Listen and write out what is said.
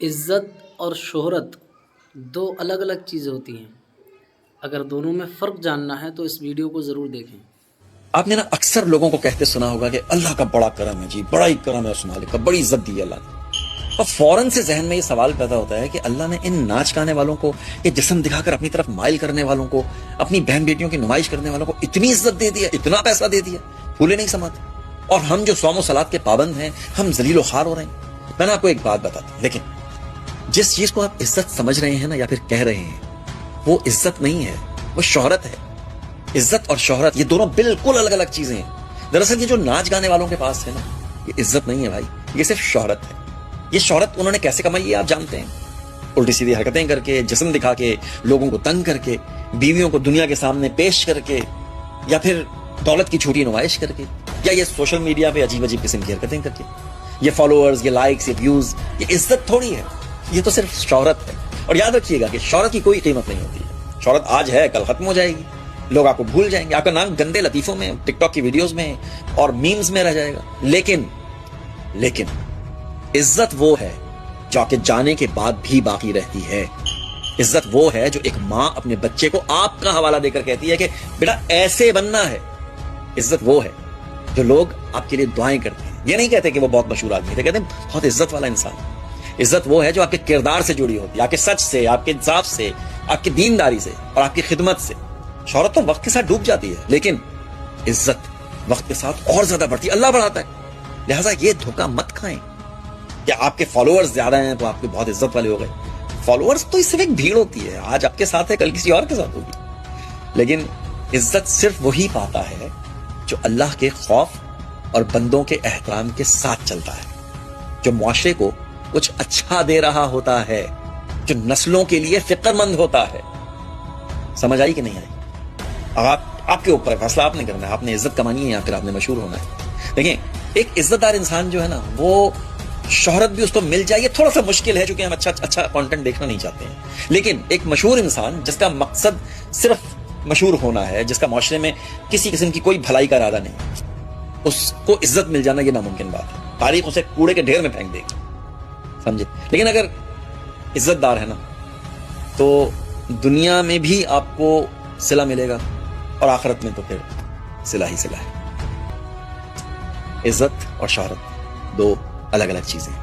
عزت اور شہرت دو الگ الگ چیزیں ہوتی ہیں۔ اگر دونوں میں فرق جاننا ہے تو اس ویڈیو کو ضرور دیکھیں۔ آپ نے نا اکثر لوگوں کو کہتے سنا ہوگا کہ اللہ کا بڑا کرم ہے جی، بڑا ہی کرم ہے اس مالک کا، بڑی عزت دی ہے اللہ نے، اور فوراً سے ذہن میں یہ سوال پیدا ہوتا ہے کہ اللہ نے ان ناچ گانے والوں کو، یہ جسم دکھا کر اپنی طرف مائل کرنے والوں کو، اپنی بہن بیٹیوں کی نمائش کرنے والوں کو اتنی عزت دے دی ہے، اتنا پیسہ دے دیا، پھولے نہیں سماتے، اور ہم جو صوم و صلات کے پابند ہیں ہم ذلیل و خوار ہو رہے ہیں۔ میں نے آپ کو ایک بات بتاتا ہوں، لیکن جس چیز کو آپ عزت سمجھ رہے ہیں نا یا پھر کہہ رہے ہیں، وہ عزت نہیں ہے، وہ شہرت ہے۔ عزت اور شہرت یہ دونوں بالکل الگ الگ چیزیں ہیں۔ دراصل یہ جو ناچ گانے والوں کے پاس ہے نا، یہ عزت نہیں ہے بھائی، یہ صرف شہرت ہے۔ یہ شہرت انہوں نے کیسے کمائی ہے آپ جانتے ہیں؟ الٹی سیدھی حرکتیں کر کے، جسم دکھا کے، لوگوں کو تنگ کر کے، بیویوں کو دنیا کے سامنے پیش کر کے، یا پھر دولت کی چھوٹی نمائش کر کے، یا یہ سوشل میڈیا پہ عجیب عجیب قسم کی حرکتیں کر کے، یہ فالوورز، یہ لائکس، یہ ویوز، یہ عزت تھوڑی ہے، یہ تو صرف شہرت ہے۔ اور یاد رکھیے گا کہ شہرت کی کوئی قیمت نہیں ہوتی ہے۔ شہرت آج ہے، کل ختم ہو جائے گی، لوگ آپ کو بھول جائیں گے، آپ کا نام گندے لطیفوں میں، ٹک ٹاک کی ویڈیوز میں اور میمز میں رہ جائے گا۔ لیکن عزت وہ ہے جو آپ کے جانے کے بعد بھی باقی رہتی ہے۔ عزت وہ ہے جو ایک ماں اپنے بچے کو آپ کا حوالہ دے کر کہتی ہے کہ بیٹا ایسے بننا ہے۔ عزت وہ ہے جو لوگ آپ کے لیے دعائیں کرتے ہیں، یہ نہیں کہتے کہ وہ بہت مشہور آدمی ہے، کہتے ہیں بہت عزت والا انسان۔ عزت وہ ہے جو آپ کے کردار سے جڑی ہوتی ہے، آپ کے سچ سے، آپ کے انصاف سے، آپ کی دینداری سے اور آپ کی خدمت سے۔ شہرت تو وقت کے ساتھ ڈوب جاتی ہے، لیکن عزت وقت کے ساتھ اور زیادہ بڑھتی ہے، اللہ بڑھاتا ہے۔ لہٰذا یہ دھوکہ مت کھائیں کہ آپ کے فالوورز زیادہ ہیں تو آپ کے بہت عزت والے ہو گئے۔ فالوورز تو اس سے ایک بھیڑ ہوتی ہے، آج آپ کے ساتھ ہے، کل کسی اور کے ساتھ ہوگی، لیکن عزت صرف وہی پاتا ہے جو اللہ کے خوف اور بندوں کے احترام کے ساتھ چلتا ہے، جو معاشرے کو کچھ اچھا دے رہا ہوتا ہے، جو نسلوں کے لیے فکر مند ہوتا ہے۔ سمجھ آئی کہ نہیں آئی؟ آپ کے اوپر فیصلہ آپ نے کرنا ہے، آپ نے عزت کمانی ہے یا پھر آپ نے مشہور ہونا ہے۔ دیکھیں، ایک عزت دار انسان جو ہے نا، وہ شہرت بھی اس کو مل جائے، یہ تھوڑا سا مشکل ہے چونکہ ہم اچھا کانٹینٹ دیکھنا نہیں چاہتے ہیں، لیکن ایک مشہور انسان جس کا مقصد صرف مشہور ہونا ہے، جس کا معاشرے میں کسی قسم کی کوئی بھلائی کا ارادہ نہیں، اس کو عزت مل جانا یہ ناممکن بات ہے۔ تاریخ اسے کوڑے کے ڈھیر میں پھینک دے گی، سمجھے؟ لیکن اگر عزت دار ہے نا تو دنیا میں بھی آپ کو صلہ ملے گا اور آخرت میں تو پھر صلہ ہی صلہ ہے۔ عزت اور شہرت دو الگ الگ چیزیں ہیں۔